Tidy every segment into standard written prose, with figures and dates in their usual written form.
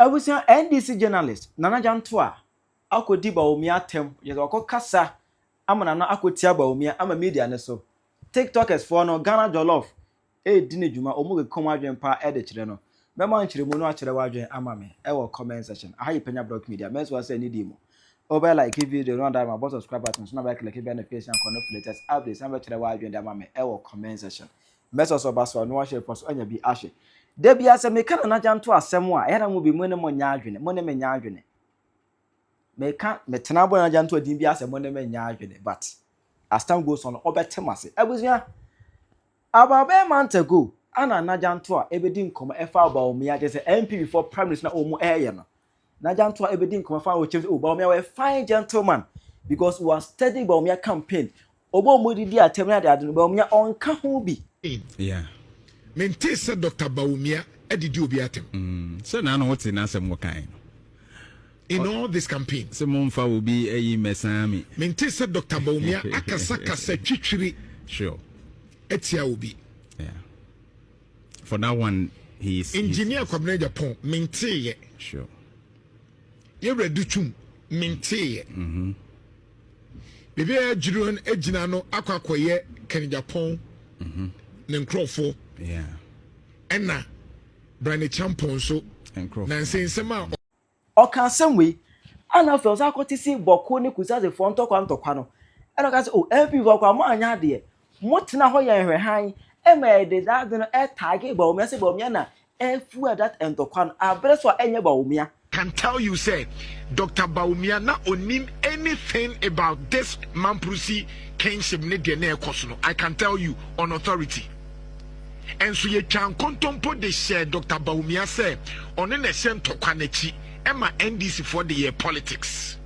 I was an NDC journalist Nana Jantuah. Akodi Bawumia tem. Yes, wako kasa. Ama nana akotia Bawumia. Ama media neso. TikTokers for no Ghana Jollof. Dine juma omuge koma adwen pa de kire no. Mema nchire mu no akire wadwen ama me. Comment section. Aha Penyah block media. Meso wa say ni di mu. Over like video no that my boss subscribe button so na ba click beneficial connect latest updates. Am kire wadwen de ama me. Comment section. Meso so baso no wa share post anya bi ahye. De bia se me kana na Jantuah asem a era mu bi mu ne mo nya adwene. Mo ne me nya adwene. Me ka me tena bo na Jantuah din bia se mo ne me nya adwene but as time goes on obetemase. Abusua about a month ago, Nana Jantuah ebedin come efa Bawumia just MP before Prime Minister na omo eye no. Nana Jantuah ebedin come fa we Bawumia we fine gentleman because we was studying Bawumia campaign. Obo mo di atem na de ade Bawumia onka ho bi. Yeah. Mente se Dr. Bawumia edidi obi atem. So na no what na asem wo kan. In all this campaign. Se mo mfa obi eyi mesami. Mente se Dr. Bawumia akasa twitwiri. Sure. Etia obi. Yeah. For that one, he's engineer Kwabena Japan. Mente ye. Sure. Ye ready to mente ye. Bibi e jiru ejina no akwakoye Ken Japan. Ne nkrofo. Yeah. Enna Brand champion so nkrofo. Na nsensema O kan semwe. Ana fe osa akotisi boko ne kusa ze front ntokwa no. Eno ka se o MP boko mo anya de. Motena ho ye hwehan e de that no e tag Bawumia se Bawumia na e fu that entokwan abreso enye Bawumia can tell you say Dr. Bawumia na onim anything about this Hypocrisy kinship ne de na ekoso no. I can tell you on authority. And so ye can contempo de share Dr. Bawumia say on na she ntokwan achi e ma NDC for the year politics.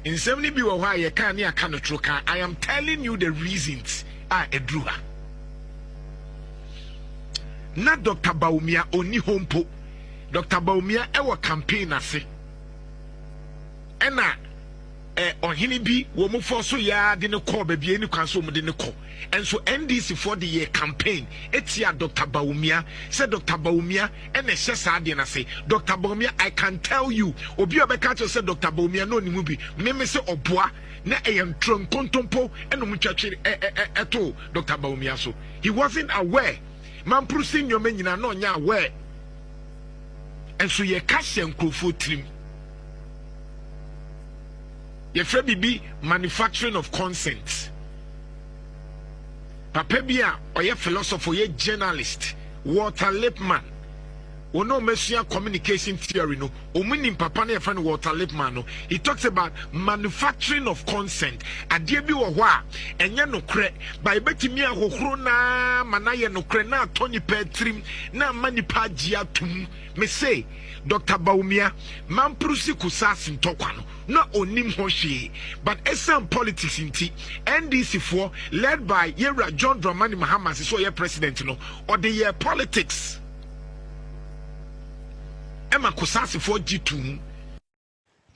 In 70 be why you can't near Kanotroka. I am telling you the reasons are a druha. Not Dr. Bawumia only hompo. Dr. Bawumia ewa campaign ase. Ena on hinibi womu forso ya dine call baby any council dine call. And so NDC for the year campaign etia Dr. Bawumia said Dr. Bawumia and a shesa say Dr. Bawumia I can tell you obi obeka said Dr. Bawumia no ni mubi meme se oboa na eyam tron kontompo eno mutwatwe eto Dr. Bawumia so he wasn't aware Hypocrisy nyome nyina no nya aware and so ye cash enkrofo trim ye fe bibi manufacturing of consent. Papa bia oye philosopher ye journalist Walter Lippmann ono mesua communication theory no omunim papa na yefan Walter Lippmann no he talks about manufacturing of consent ade bi wo ho a enye nokre ba ebetimi ahohoro na manaye nokre na atoni petrim na manipa gia tum me say Dr. Bawumia Hypocrisy kusas ntokwa no na onim ho hwe but some politics inti NDC for led by Yera John Dramani Mahama so ye president no or the year politics Emma kusas for G2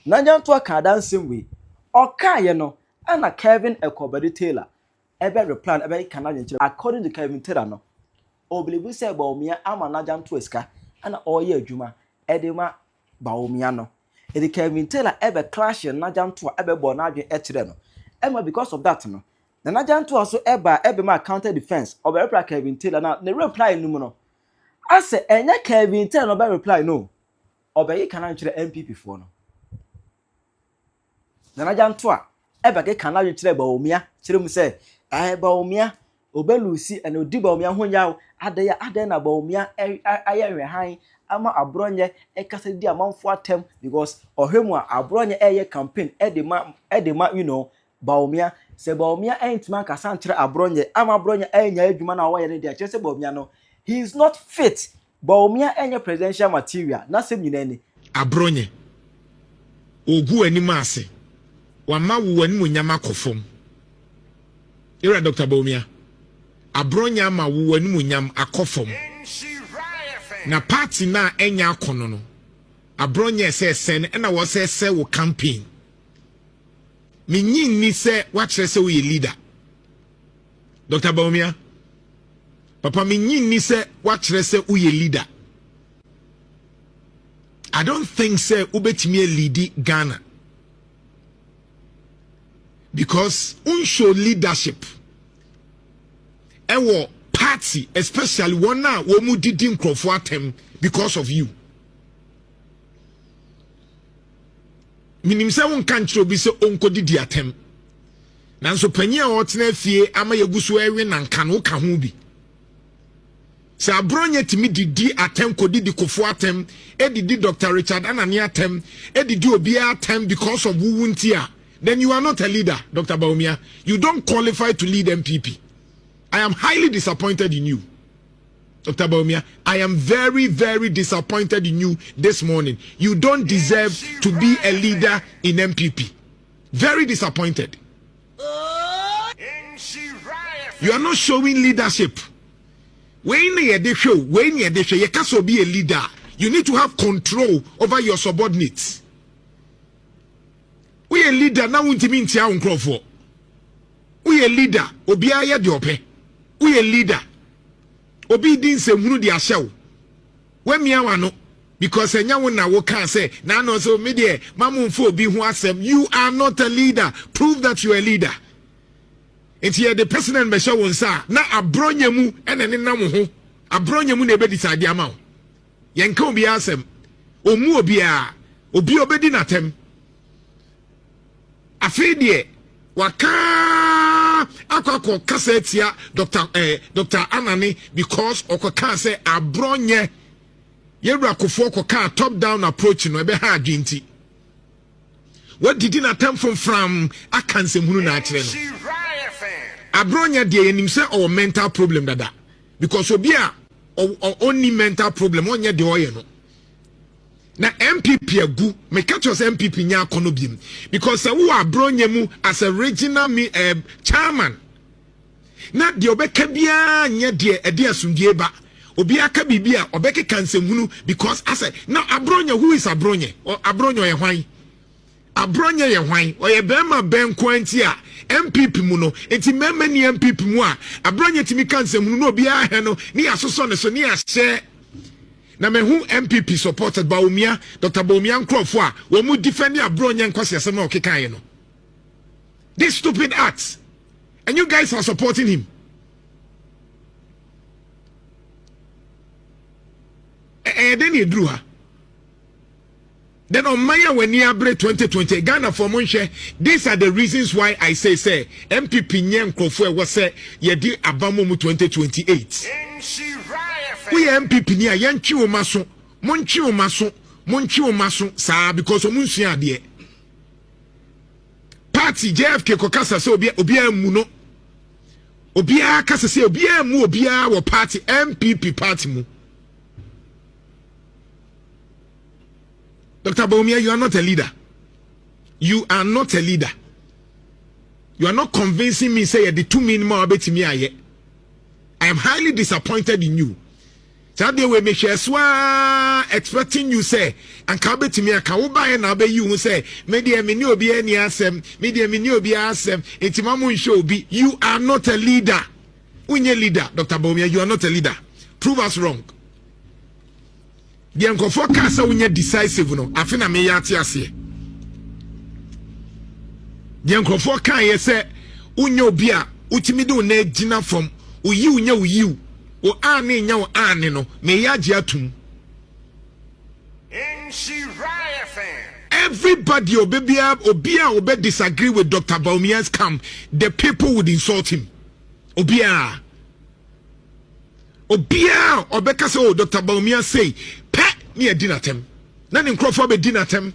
na Jantuah ka dansem we o ka ye no ana Kevin Ekobedi Taylor ebe reply ebe kana nchire according to Kevin Taylor no o believe say Bawumia ama na Jantuah ska ana oye adwuma edema Bawumia no edi Kevin Taylor ebe clash na Jantuah ebe bo na adwen ekire no ema because of that no na Jantuah so ebe ma counter defense obe reply Kevin Taylor na the reply no mu no ase enye Kevin Taylor no be reply no obe yi kana nchire MPP for no na Jantuah ebe ke kana nchire Bawumia kire mu say Bawumia obelusi and odi Bawumia ho nyawo ade na Bawumia ayehwehan ama abronye ekasa di amanfo atem because ohwemu a abronye eye campaign edema you know Bawumia se Bawumia entima kasa nkyere abronye ama abronye enya adwuma na wo ye ne dia kire se Bawumia no he is not fit Bawumia enya presidential material na sem nyina ni abronye ogu anima ase wama wo animu nyama kofom ira Dr. Bawumia abronye ama wo animu nyam akofom na party na enya akono no abronye se na wo se wo campaign minyi ni se wa kire se wo ye leader Dr. Bawumia Papa me ni say wakyerɛ sɛ uye leader. I don't think say ubetimi lead Ghana. Because unshow leadership. Ewo party, especially one now womu didi nkrofo atem because of you. Minim say won kan kyerɛ obi sɛ onko didi atem. Nanso Penyah otena fie ama yeguso ewe nanka no ka ho bi. Sɛ abronye timi didi atem kodidi kofo atem, edidi Dr. Richard Anani atem, edidi obi atem because of wuntia. Then you are not a leader, Dr. Bawumia. You don't qualify to lead MPP. I am highly disappointed in you, Dr. Bawumia. I am very, very disappointed in you this morning. You don't deserve to be a leader in MPP. Very disappointed. You are not showing leadership. When you show, you can't be a leader. You need to have control over your subordinates. We a leader now won't mean tia uncrofo. We a leader, obi aya de ope. We a leader. Obi din se hunu di ahyew. We me awano because enya wo na wo kan say na no so me de mamumfo obi hu asem. You are not a leader. Prove that you are a leader. Enti ye the president be show nsa na abronya mu ene ne nam ho. Abronya mu na be decide ama wo. Yen kan obi asem. Omu obi a obi obedi natem. Afidie waka akwa kasetia Dr. Anani because okoka say abronye yewra kofo okoka top down approach no ebe ha adwenti. What did na time from akansem hunu na akire no. Abronye de enim say or mental problem dada because obi a only mental problem onye de oye no. Na MPP agu me catch us MPP nya kono biem because who are bronye mu as a regional chairman na de obeka bia nya de asundie ba obi aka bibia obeka kansem because as a now abronye who is abronye or abronye ye hwan abronye ye hwan or ye bema ben kwanti a MPP mu no enti memma ni MPP mu a abronye timi kansem no obi a he no ni asoso ne so ni ahye. Na me who MPP supported Bawumia, Dr. Bawumia nkrofo a wo mu defend abronye nkwase asem na okekaye no. This stupid acts. And you guys are supporting him. Then you drew her. Then on Maya when you abre 2020 Ghana for Monche, these are the reasons why I say MPP nyen nkrofo e wo say ye di abamo mu 2028. We MPP ni a yanchi o maso, monchi o maso, sa because o munsua de. Party JFK kokasa se obi amu no. Obi akasa se obi amu obi a wo party MPP party mu. Dr. Bawumia, you are not a leader. You are not a leader. You are not convincing me say the 2 minimum abetimi aye. I am highly disappointed in you. So they will make sure expecting you say and kabe to me a buy and obey you say media me no be any asem media me no be asem itimamu show be you are not a leader. Unye leader, Dr. Bawumia, you are not a leader. Prove us wrong. The uncofo kasa unye decisive no afina me yati ase. The uncofo kan ye say unye obi a utimi do na gina from uyi unye uyi o ane nya o ane no me yaji atum. Everybody obia disagree with Dr. Bawumia's camp, the people would insult him. Obia obeka say, oh, Dr. Bawumia say pe ni edinatem na ni nkrofo be dinatem.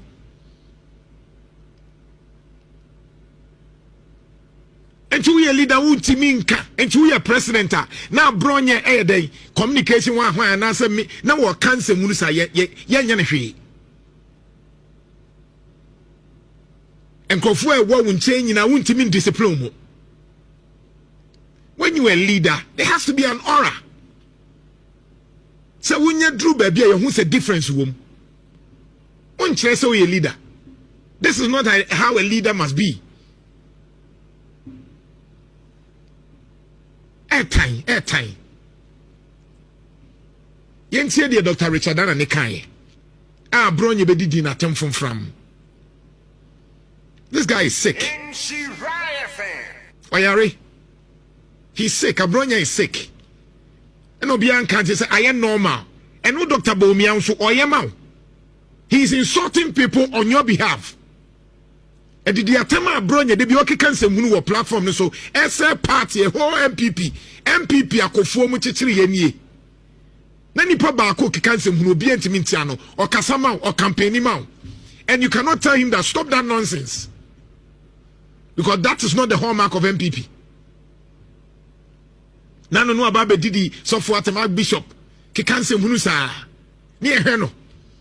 And you a leader who timinka, and you a president. Now, Bronya a day communication one and answer me. Now, what cancer Musa yan. And Kofu won't change in a won't mean discipline. When you are a leader, there has to be an aura. So when you drew baby, who's a difference room? One chair so a leader. This is not how a leader must be. Airtime. Yentie de Dr. Richard Nana ne kan. Ah, bronye be didi na tem from. This guy is sick. Oyare. He's sick. Abronya is sick. And Obian can't say I am normal. And no Dr. Bawumia so oyama. He's insulting people on your behalf. And the atema abronya de bi okeka nsemunu wo platform so SA party whole MPP akofo mu chichiri ye nie. Na nipa ba ko keka nsemunu obi antimi ntia no o kasama o campaign ma. And you cannot tell him that stop that nonsense. Because that is not the hallmark of MPP. Nano no ababe didi so for atema bishop keka nsemunu sa. Ni ehwe no.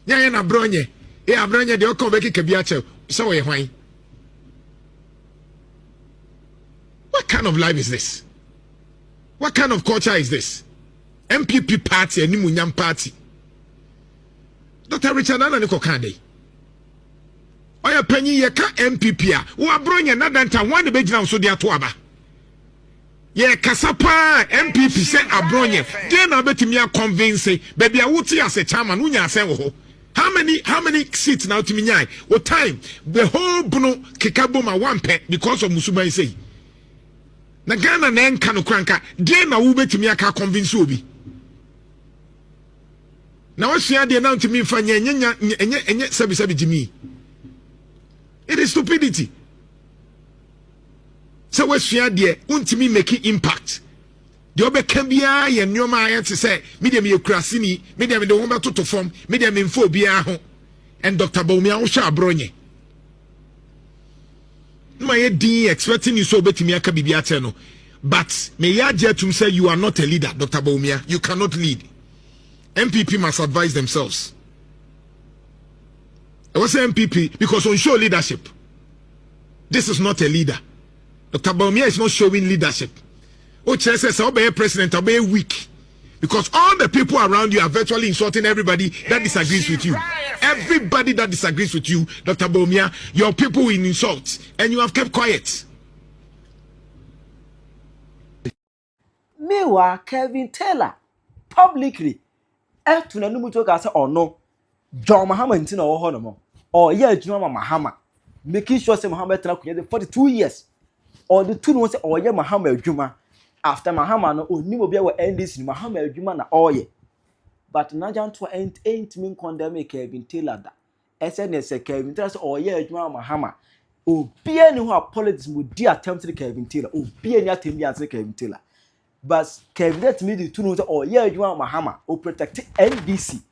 Nya na abronye. Abronye de o ko be keka bi ache so we hwan. What kind of life is this? What kind of culture is this? MPP party and Nimunyam party. Dr. Richard Nana Nikokande. Oya penny ye ka MPP a. Wa bronya na danta wan de begina so de atoaba. Ye kasapa MPP say abronye. Dey na betimi a convince baby a wuti as a chairman unya asen wo ho. How many seats now to me? What time? The whole Bruno Kikaboma one pet because of Musuba say. Na Ghana na enka no kranka de na wo betimi aka convince obi na wo sua de na ntimi fa enye sabi jimi. It is stupidity. So wo sua de untimi make impact de obeka bia ye nyoma aye te say medium ye kurasini medium de wo beto form medium info bia ho and Dr. Bawumia wo sha abronye my D expecting you so betimi aka bibia te no, but may ya to say you are not a leader, Dr. Bawumia. You cannot lead. MPP must advise themselves. I was MPP because on show leadership. This is not a leader. Dr. Bawumia is not showing leadership. Oh, says obey president, obey weak. Because all the people around you are virtually insulting everybody that disagrees with you. Everybody that disagrees with you, Dr. Bawumia, your people will insult. And you have kept quiet. Meanwhile, Kevin Taylor, publicly, to the Numutoka or no, John Mahama in Tina or Honomo, or yeah, Juma Mahama, making sure some Muhammad 42 years, or the two ones or yeah, Mahama Juma. After Mahama no onimo bia we NDC Mahama adwuma na oye but Nana Jantuah ain't mean condemn Kevin Taylor da SNS Kevin Taylor oye adwuma Mahama obi ani ho politics mu di attempt to Kevin Taylor obi ani attempt as Kevin Taylor but Kevin that me the two no say oye adwuma Mahama o protect NDC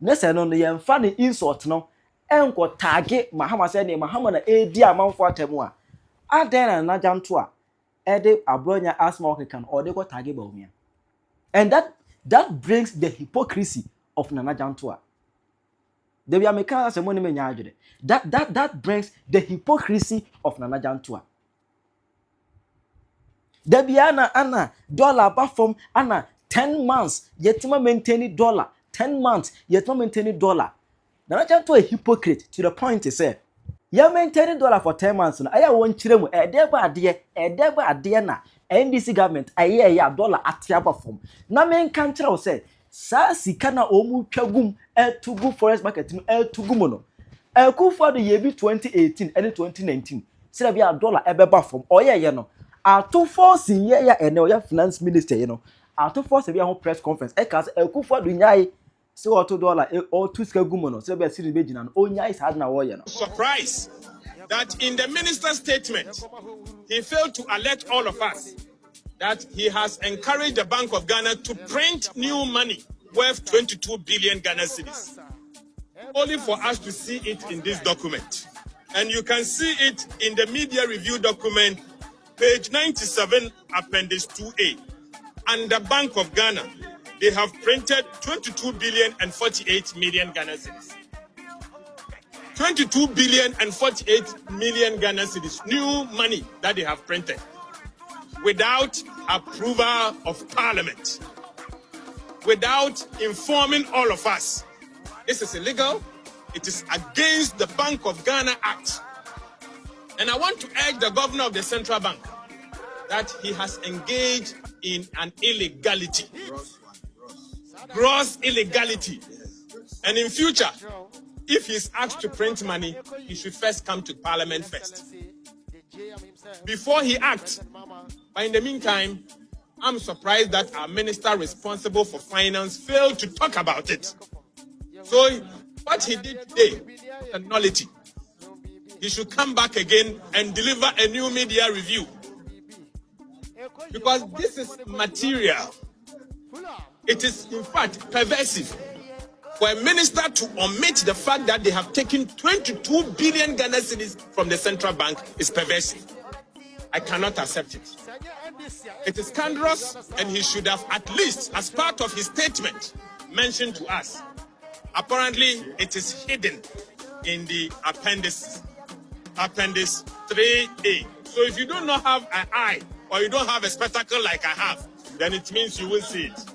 na say no ye mfa ne insult no enko tag Mahama say ne Mahama na edi amanfo atemu a aden na Nana Jantuah Ede abronya asma can or they got tagi Bawumia. And that brings the hypocrisy of Nana Jantuah. They be making us a money menya. That brings the hypocrisy of Nana Jantuah. There be ana dollar apart from ana 10 months yet maintain dollar 10 months yet maintain dollar. Nana Jantuah a hypocrite to the point he said. Ya maintain dollar for 10 months na aya won kire mu edeba ade na NDC government aye ya dollar atiaba form na men kan kire o say sa sika na omu twagum etugu forest market no etugu no ekufo do ye bi 2018 and 2019 say bia dollar ebeba form oye no ato force ye ya ene oya finance minister ye no ato force bia ho press conference e ka say ekufo do nyai say $2 or 2 skagumono say be siri be gina no onya is hard na wo ye no. Surprise that in the minister's statement he failed to alert all of us that he has encouraged the Bank of Ghana to print new money worth 22 billion Ghana cedis, only for us to see it in this document. And you can see it in the media review document, page 97, appendix 2A. And the Bank of Ghana, they have printed 22 billion and 48 million Ghana cedis. 22 billion and 48 million Ghana cedis, new money that they have printed without approval of Parliament, without informing all of us. This is illegal. It is against the Bank of Ghana Act. And I want to urge the governor of the central bank that he has engaged in an illegality. gross illegality. And in future, if he's asked to print money, he should first come to Parliament first before he acts. But in the meantime, I'm surprised that our minister responsible for finance failed to talk about it. So what he did today is a nullity. He should come back again and deliver a new media review. Because this is material. It is, in fact, pervasive. For a minister to omit the fact that they have taken 22 billion Ghana cedis from the central bank is pervasive. I cannot accept it. It is scandalous, and he should have, at least as part of his statement, mentioned to us. Apparently, it is hidden in the appendix 3A. So if you do not have an eye, or you don't have a spectacle like I have, then it means you will see it.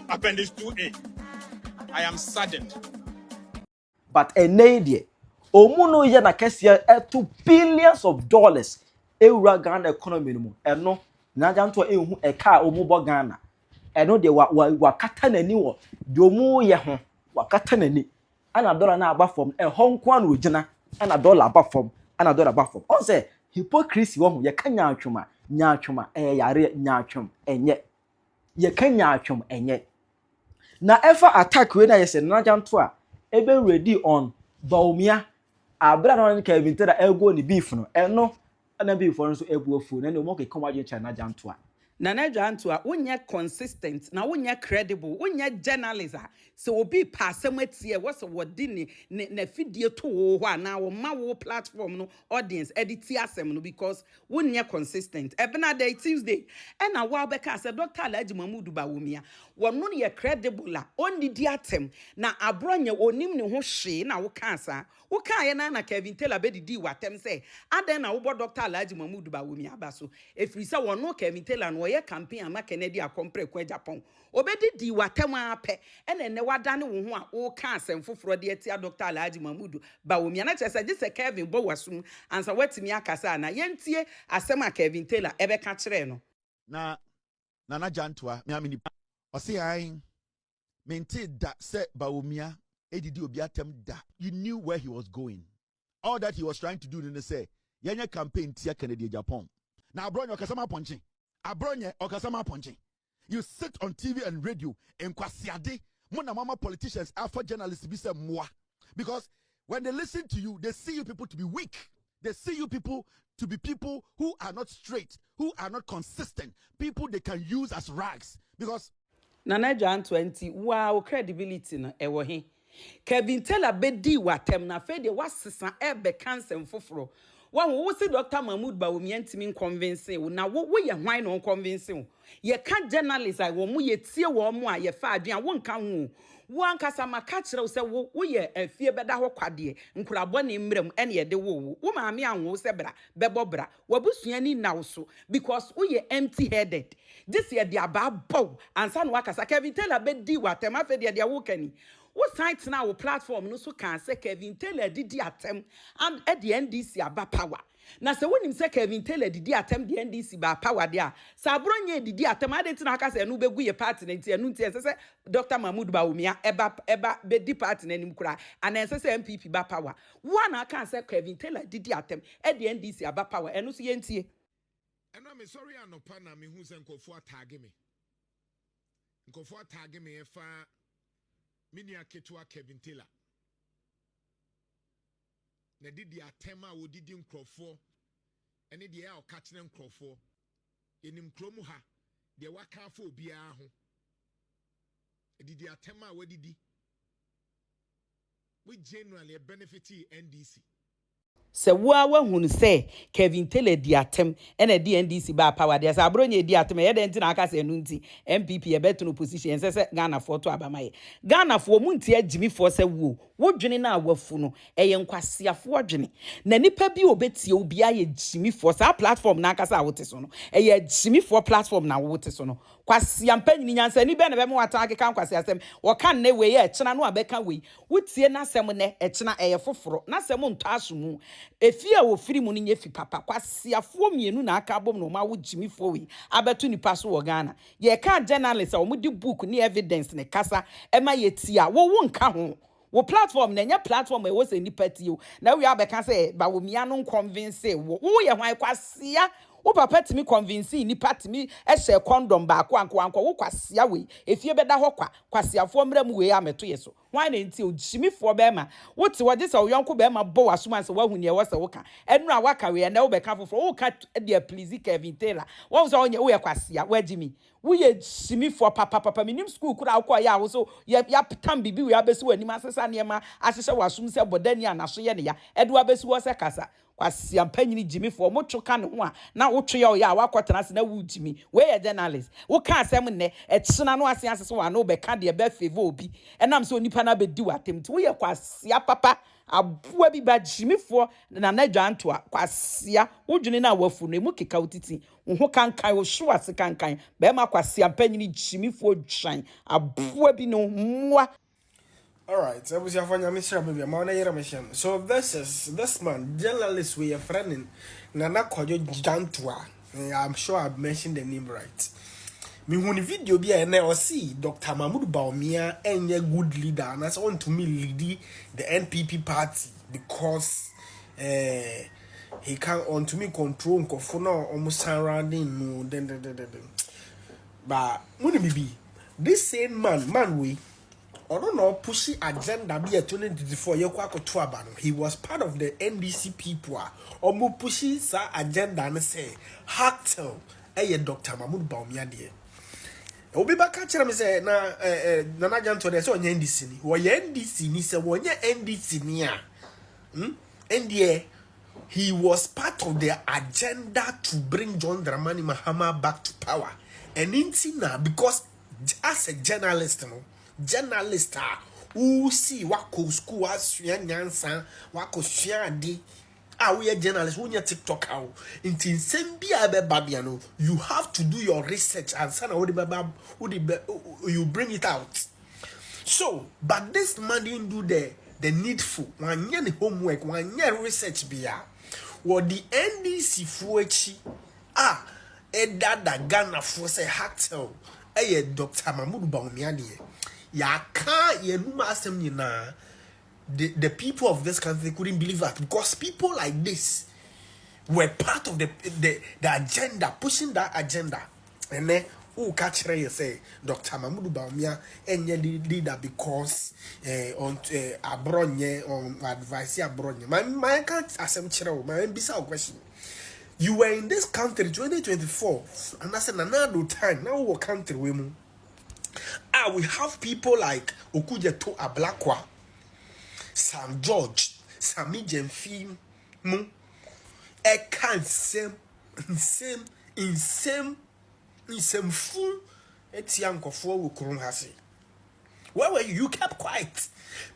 Appendix 2A. I am saddened. But a lady, Omuno yana kesia $2 billions Eura Ghana economy no, and no, Nana Jantuah ehu a car omubo Ghana. And no, they were katana ni wo, domu ye hon, wakatana ni. And a dollar na above from a Hong Kong region, and a dollar above from, and a dollar above from. On say, hypocrisy woman, ye can nyachuma, yare nyachum, and yet. Ye can nyachum, and yet. Na ever attack when I said Nana Jantuah, ebe ready on Bawumia, abra no ka event da ego ni beef no, eno na beef for so ebu ofu na no mo ke come agent Nana Jantuah. Nana Jantuah, unya consistent, na unya credible, unya journalist. So obi pasem etie what's what dini ne video to wo na wo ma wo platform no audience edit asem no because unya consistent. Ebena day Tuesday, and na wa beka say Dr. Alhaji Mahmood Bawumia, wono ye credible la oni di atem na abronya onim ne ho hwe na wo ka sa. Wo ka ye na Kevin Taylor be di watem say aden na wo Dr. Alhaji Mahmood Bawumia abaso. Efri say wono Kevin Taylor no ye campaign ama Kennedy akompre kwa Japan. Obedi di watem ape ene wadane wo ho a wo ka asem foforo de atia Dr. Alhaji Mahmood Bawumia na chese gise Kevin bo wasum ansa watimi akasa na yentie asem a Kevin Taylor ebe ka kire no na Nana Jantuah me amini o say ai mente da se Bawumia edidi obi atem da. You knew where he was going. All that he was trying to do in the say yenye campaign tia Kennedy Japan. Na abronye okasama ponche. Abronye okasama ponche. You sit on TV and radio and kwasiade mona mama politicians alpha journalists be say moi, because when they listen to you they see you people to be weak. They see you people to be people who are not straight, who are not consistent, people they can use as rags. Because Nana Jantuah wow credibility no ewo he Kevin Taylor be di watem na fe de wasesa ebe cancer foforo one wo see Dr. Mahmood Bawumia ntimi convince wo na wo ye hwan no convince wo ye ka journalist ai wo mu ye tie wo mu a ye fa adwen wo nka ho wo ankasa maka kire wo se wo ye afie beda ho kwade nkurabo ne mmerem ene ye de wo maame anwo se bra bebo bra wabusua ni na wo so because wo ye empty headed this year dia ba bow ansa no akasa Kevin Taylor be di watem afa de wo kani. What site now our platform no so can say Kevin Taylor did the attempt and at the NDC about power. Now say when him say Kevin Taylor did the attempt the NDC about power there. Sabronye did the attempt I didn't know say no be go party and no say Dr. Mahmood Bawumia eba be di party na nim kura and then say MPP ba power. One I can say Kevin Taylor did the attempt at the NDC about power and no see NTA. And I'm sorry I no pana me who say nkofo tag me. Nkofo tag me efa Minia Ketua Kevin Taylor. Na did the atema wo didi nkrofo ene de ya okatene nkrofo enim kromu ha de waka fo bia ho didi atema wo didi we generally benefit NDC. Se wa hunu se Kevin Taylor di atem ene di NDC ba power dia sa abronye di atem ye den ti na aka se nu nti MPP e beto no position se Ghana for to abamaye Ghana for mu nti agimi for se wo dwene na awafu no eye nkwasiafo odwene na nipa bi obetie obi aye gimi for sa platform na aka sa wote so no eye gimi for platform na wote so no kwasi ampanyi nyansa ni be na be mo atan keka kwasi asem wo kan ne we ye chena no abeka we wutie na asem ne chena eye foforo na asem nto asomu efi a wo firi mu ne fi papa kwasi afo mienu na aka bom no ma wo jimi fo we abetu nipa so wo Ghana ye ka journalist a wo di book ni evidence ne kasa ema ye tia wo nka ho wo platform na nya platform e wo se nipa tio na we abeka say Bawumia no convince wo ye hwan kwasia wo papa timi convince nipa timi ehye condom ba ko anko wo kwasia we efie beda ho kwasiafo mram we ameto ye so hwan na nti ojimifo be ma wo ti wo je se wo yonko be ma bo wasoma se wo hu ne wo se wo ka enu a waka we na wo be ka foforo wo ka de please Kevin Taylor wo so wo ye kwasia wagimi wo ye jimifo papa minim school kura akọ ya wo so ya tam bibi we abesi wani ma sesa ne ma ahyehyɛ wasum se bodani anaso ye ne ya edu abesi wo se kasa kwasi ampanyini jimi for mo twoka ne ho a na wo twe ya wakotena se na wo jimi we ye journalist wo ka asem ne etena no ase asese wa na wo be ka de be favor obi enam se onipa na be di watem ti wo ye kwasi papa aboa bi ba jimi for Nana Jantuah kwasi wo dwene na wafu no mu keka utiti wo ho kankan wo hwo ase kankan be ma kwasi ampanyini jimi for dwan aboa bi no mwa. All right, so we have Mr. Baby. So this man, journalist we are friending Nana Jantuah. I'm sure I've mentioned the name right. Me when video be and I see Dr. Bawumia and a good leader, and that's on to me lead the NPP party because he can't on to me control Kofuna almost surrounding no but when be this same man we. I don't know, pushy agenda be a 2024 he was part of the NDC people. Or more pushy sa agenda and say, Hacktel, Dr. Bawumia dear. Obi ba ka kire me say na Nana Jantuah dey say onye NDC ni. Wo ye NDC ni say wonye NDC ni a. And he was part of their agenda to bring John Dramani Mahama back to power. And intina because as a journalist no journalist who see wako school asua nyansa wako sua ade we journalist who TikTok inti nsem bia be babia no you have to do your research and sana you bring it out. So but this man didn't do the needful one the homework one research bia what the NDC fuechi da Ghana for say Hacktel Dr. Bawumia de ya can't the people of this country couldn't believe that because people like this were part of the agenda, pushing that agenda. And then who catch you say Dr. Bawumia and the leader because on Abronye on advice Abronye. My can't ask my bizarre question. You were in this country 2024 and that's another time now what country women. We have people like Okujeto Ablakwa, Sam George, Sami Jemfi, same fool, Etianko for Ukurum Hasi. Where were you? You kept quiet.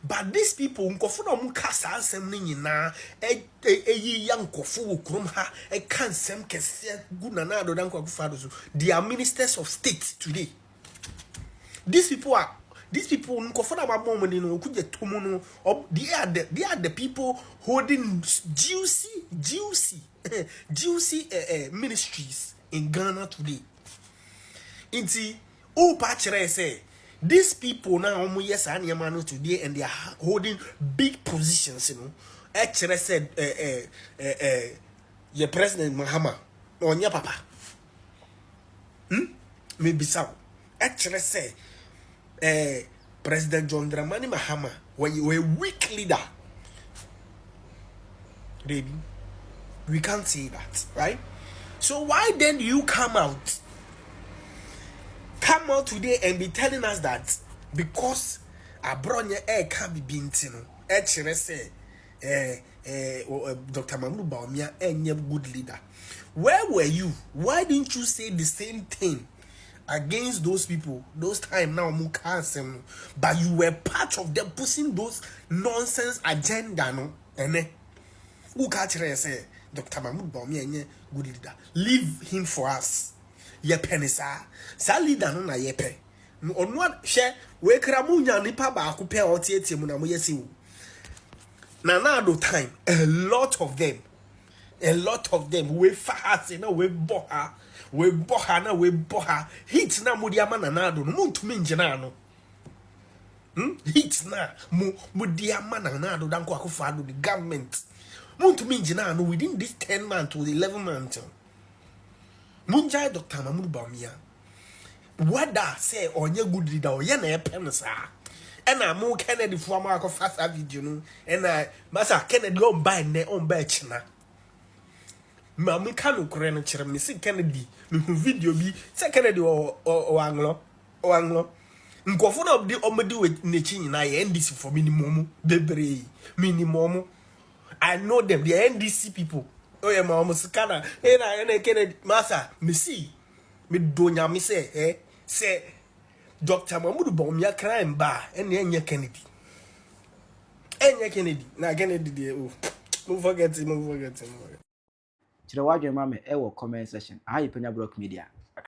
But these people, Nkofuna Mukasa, Semni na, young Kofu Ukrumha, can't sem Kessia, Gunanado, Danko Fadosu. They are ministers of state today. These people Nkofuna Mamoni no Kuja Tomono, they are the people holding juicy ministries in Ghana today. Inti Upachere say these people now yes and Yamano today and they are holding big positions, you know. Actually said your president Mahama or your papa. Maybe so. Actually say President John Dramani Mahama when you were a weak leader. Baby, we can't say that, right? So why then you come out today and be telling us that because Abronya can't be bintino, actually say Dr. Bawumia and your good leader. Where were you? Why didn't you say the same thing against those people? Those time now Mukasem, but you were part of them pushing those nonsense agenda, no? And who catch say Dr. Bawumia and good leader. Leave him for us. ye penisa sa leader no na ye pe ono hwe we kra mu nya nipa ba ko pe o tietie mu na mo yesi wo Nana do time a lot of them we fast na we boha na we boha hit na mo dia ma Nana do no muntumi ngina no hit na mo dia ma Nana do dan ko akofa do the government muntumi ngina no within this 10 months to 11 months munjai Dr. Mahmoud Bawumia wada say onye good leader oye na epem sa ena mo Kennedy fo ma ko fast video no ena masa Kennedy on buy china ma me kan kure no kire me si Kennedy me hu video bi say Kennedy o anglo nkofo na obdi omedi we nechi nyina ye NDC for minimum bebre minimum I know them the NDC people oh yeah ma omo sikana ena Kennedy masa me see me do nyame say say Dr. Mahmoud Bawumia crime ba enye Kennedy na Kennedy dey oh no forget him Chira wadwe ma me e wo comment section. Penyah Block Media.